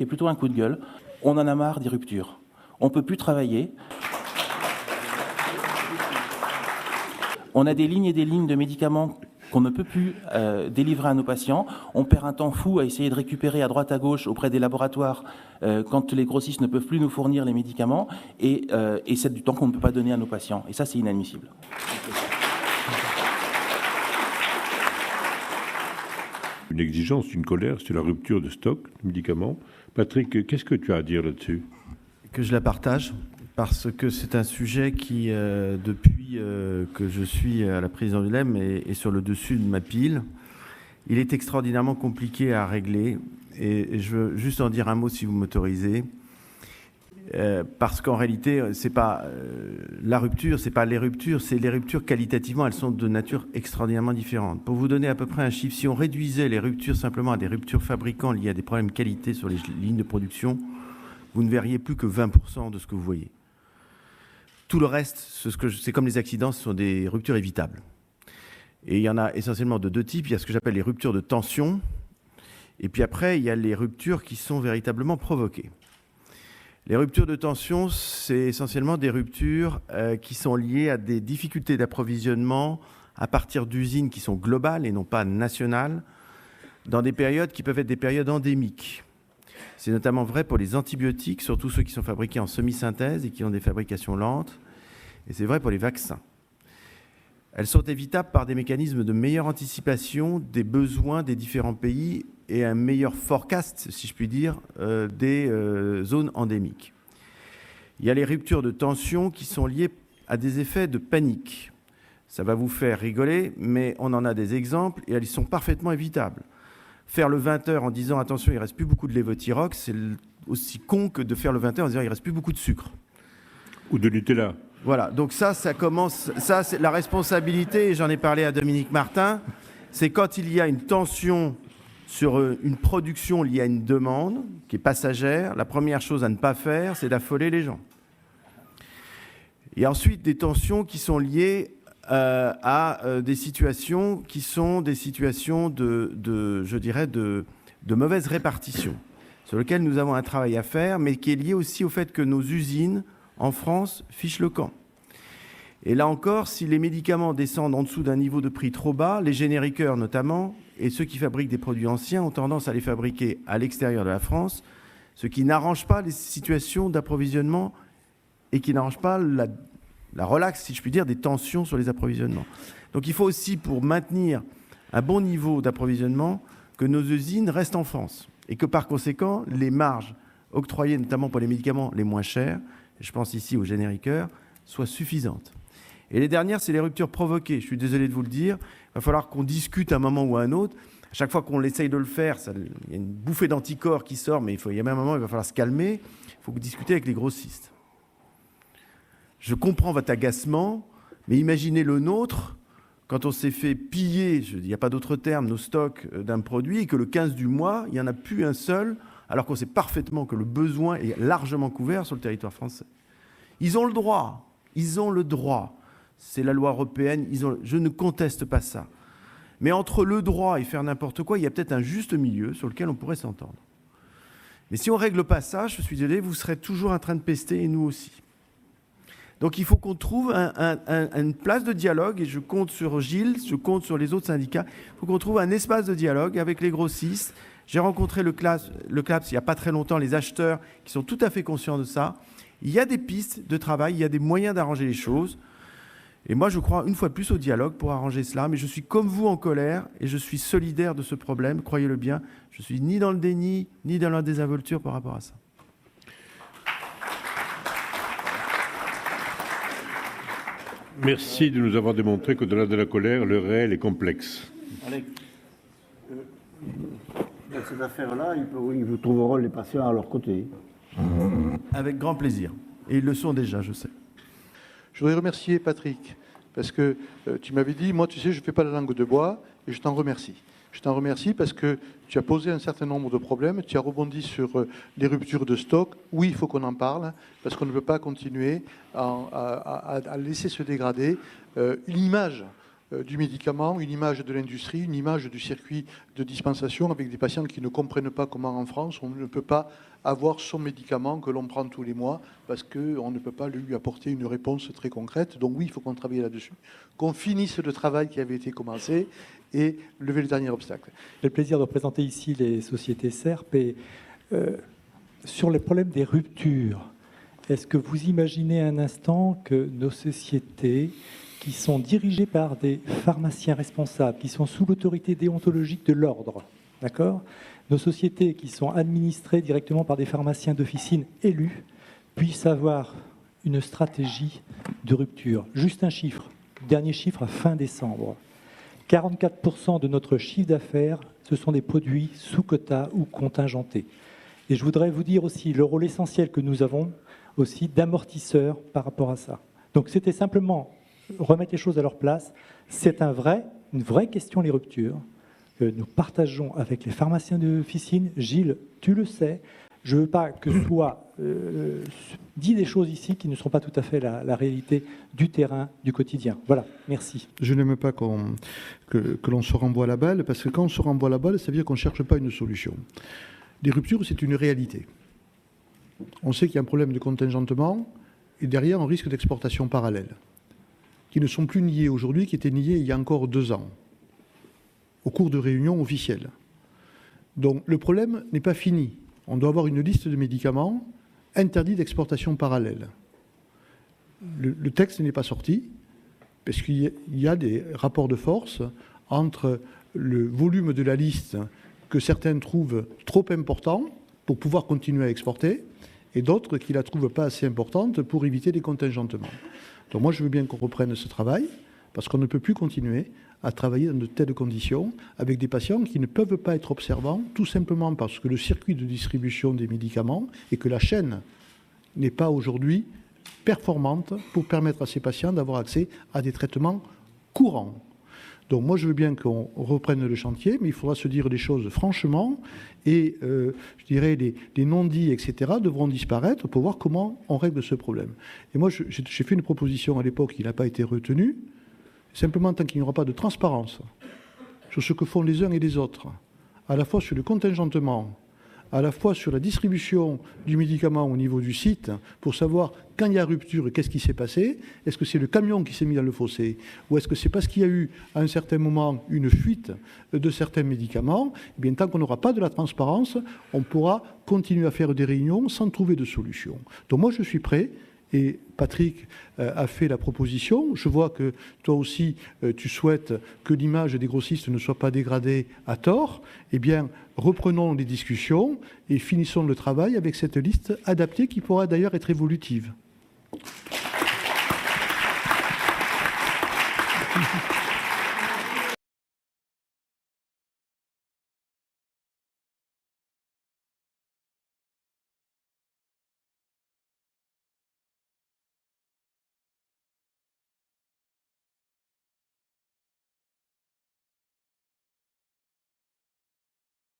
est plutôt un coup de gueule. On en a marre des ruptures. On ne peut plus travailler. On a des lignes et des lignes de médicaments qu'on ne peut plus délivrer à nos patients. On perd un temps fou à essayer de récupérer à droite à gauche auprès des laboratoires quand les grossistes ne peuvent plus nous fournir les médicaments. Et c'est du temps qu'on ne peut pas donner à nos patients. Et ça, c'est inadmissible. Une exigence, une colère, c'est la rupture de stock de médicaments. Patrick, qu'est-ce que tu as à dire là-dessus ? Que je la partage, parce que c'est un sujet qui, depuis que je suis à la présidence de l'EM, est sur le dessus de ma pile. Il est extraordinairement compliqué à régler, et je veux juste en dire un mot si vous m'autorisez. Parce qu'en réalité, c'est pas la rupture, c'est pas les ruptures, c'est les ruptures qualitativement, elles sont de nature extraordinairement différente. Pour vous donner à peu près un chiffre, si on réduisait les ruptures simplement à des ruptures fabricants liées à des problèmes de qualité sur les lignes de production, vous ne verriez plus que 20% de ce que vous voyez. Tout le reste, c'est comme les accidents, ce sont des ruptures évitables. Et il y en a essentiellement de deux types. Il y a ce que j'appelle les ruptures de tension, et puis après, il y a les ruptures qui sont véritablement provoquées. Les ruptures de tension, c'est essentiellement des ruptures qui sont liées à des difficultés d'approvisionnement à partir d'usines qui sont globales et non pas nationales, dans des périodes qui peuvent être des périodes endémiques. C'est notamment vrai pour les antibiotiques, surtout ceux qui sont fabriqués en semi-synthèse et qui ont des fabrications lentes. Et c'est vrai pour les vaccins. Elles sont évitables par des mécanismes de meilleure anticipation des besoins des différents pays et un meilleur forecast, si je puis dire, des zones endémiques. Il y a les ruptures de tension qui sont liées à des effets de panique. Ça va vous faire rigoler, mais on en a des exemples et elles sont parfaitement évitables. Faire le 20h en disant « attention, il ne reste plus beaucoup de lévothyrox », c'est aussi con que de faire le 20h en disant « il ne reste plus beaucoup de sucre ». Ou de Nutella. Voilà, donc ça commence, ça c'est la responsabilité, et j'en ai parlé à Dominique Martin, c'est quand il y a une tension sur une production liée à une demande qui est passagère, la première chose à ne pas faire, c'est d'affoler les gens. Et ensuite, des tensions qui sont liées à des situations qui sont des situations je dirais, de mauvaise répartition, sur lesquelles nous avons un travail à faire, mais qui est lié aussi au fait que nos usines, en France, fichent le camp. Et là encore, si les médicaments descendent en dessous d'un niveau de prix trop bas, les génériqueurs notamment, et ceux qui fabriquent des produits anciens ont tendance à les fabriquer à l'extérieur de la France, ce qui n'arrange pas les situations d'approvisionnement et qui n'arrange pas la relaxe, si je puis dire, des tensions sur les approvisionnements. Donc il faut aussi, pour maintenir un bon niveau d'approvisionnement, que nos usines restent en France et que par conséquent, les marges octroyées, notamment pour les médicaments les moins chers, je pense ici aux génériqueurs, soient suffisantes. Et les dernières, c'est les ruptures provoquées. Je suis désolé de vous le dire. Il va falloir qu'on discute à un moment ou à un autre. À chaque fois qu'on essaye de le faire, il y a une bouffée d'anticorps qui sort, mais il y a même un moment où il va falloir se calmer. Il faut discuter avec les grossistes. Je comprends votre agacement, mais imaginez le nôtre quand on s'est fait piller, il n'y a pas d'autre terme, nos stocks d'un produit et que le 15 du mois, il n'y en a plus un seul, alors qu'on sait parfaitement que le besoin est largement couvert sur le territoire français. Ils ont le droit. C'est la loi européenne, je ne conteste pas ça. Mais entre le droit et faire n'importe quoi, il y a peut-être un juste milieu sur lequel on pourrait s'entendre. Mais si on ne règle pas ça, je suis désolé, vous serez toujours en train de pester et nous aussi. Donc il faut qu'on trouve une place de dialogue, et je compte sur Gilles, je compte sur les autres syndicats, il faut qu'on trouve un espace de dialogue avec les grossistes. J'ai rencontré le CLAPS il n'y a pas très longtemps, les acheteurs qui sont tout à fait conscients de ça. Il y a des pistes de travail, il y a des moyens d'arranger les choses. Et moi, je crois une fois de plus au dialogue pour arranger cela, mais je suis comme vous en colère et je suis solidaire de ce problème, croyez-le bien. Je ne suis ni dans le déni, ni dans la désinvolture par rapport à ça. Merci de nous avoir démontré qu'au-delà de la colère, le réel est complexe. Alex, dans ces affaires-là, ils trouveront les patients à leur côté. Avec grand plaisir. Et ils le sont déjà, je sais. Je voudrais remercier Patrick, parce que tu m'avais dit, moi, tu sais, je ne fais pas la langue de bois, et je t'en remercie. Je t'en remercie parce que tu as posé un certain nombre de problèmes, tu as rebondi sur les ruptures de stock. Oui, il faut qu'on en parle, parce qu'on ne peut pas continuer à laisser se dégrader l'image du médicament, une image de l'industrie, une image du circuit de dispensation avec des patients qui ne comprennent pas comment en France on ne peut pas avoir son médicament que l'on prend tous les mois parce qu'on ne peut pas lui apporter une réponse très concrète. Donc oui, il faut qu'on travaille là-dessus, qu'on finisse le travail qui avait été commencé et lever le dernier obstacle. J'ai le plaisir de représenter ici les sociétés SERP et sur les problèmes des ruptures, est-ce que vous imaginez un instant que nos sociétés qui sont dirigées par des pharmaciens responsables, qui sont sous l'autorité déontologique de l'ordre, d'accord ? Nos sociétés qui sont administrées directement par des pharmaciens d'officine élus puissent avoir une stratégie de rupture. Juste un chiffre, dernier chiffre à fin décembre. 44% de notre chiffre d'affaires, ce sont des produits sous quota ou contingentés. Et je voudrais vous dire aussi le rôle essentiel que nous avons aussi d'amortisseur par rapport à ça. Donc c'était simplement remettre les choses à leur place. C'est une vraie question, les ruptures, que nous partageons avec les pharmaciens d'officine. Gilles, tu le sais, je ne veux pas que soit dit des choses ici qui ne sont pas tout à fait la réalité du terrain, du quotidien. Voilà, merci. Je n'aime pas que l'on se renvoie la balle, parce que quand on se renvoie la balle, ça veut dire qu'on ne cherche pas une solution. Les ruptures, c'est une réalité. On sait qu'il y a un problème de contingentement, et derrière, on risque d'exportation parallèle, qui ne sont plus niés aujourd'hui, qui étaient niés il y a encore 2 ans, au cours de réunions officielles. Donc le problème n'est pas fini. On doit avoir une liste de médicaments interdits d'exportation parallèle. Le texte n'est pas sorti, parce qu'il y a des rapports de force entre le volume de la liste que certains trouvent trop important pour pouvoir continuer à exporter, et d'autres qui ne la trouvent pas assez importante pour éviter des contingentements. Donc moi, je veux bien qu'on reprenne ce travail, parce qu'on ne peut plus continuer à travailler dans de telles conditions avec des patients qui ne peuvent pas être observants, tout simplement parce que le circuit de distribution des médicaments et que la chaîne n'est pas aujourd'hui performante pour permettre à ces patients d'avoir accès à des traitements courants. Donc moi, je veux bien qu'on reprenne le chantier, mais il faudra se dire les choses franchement et, je dirais, les non-dits, etc., devront disparaître pour voir comment on règle ce problème. Et moi, j'ai fait une proposition à l'époque qui n'a pas été retenue, simplement tant qu'il n'y aura pas de transparence sur ce que font les uns et les autres, à la fois sur le contingentement, à la fois sur la distribution du médicament au niveau du site, pour savoir quand il y a rupture, qu'est-ce qui s'est passé. Est-ce que c'est le camion qui s'est mis dans le fossé, ou est-ce que c'est parce qu'il y a eu à un certain moment une fuite de certains médicaments? Eh bien, tant qu'on n'aura pas de la transparence, on pourra continuer à faire des réunions sans trouver de solution. Donc moi, je suis prêt. Et Patrick a fait la proposition. Je vois que toi aussi, tu souhaites que l'image des grossistes ne soit pas dégradée à tort. Eh bien, reprenons les discussions et finissons le travail avec cette liste adaptée qui pourra d'ailleurs être évolutive.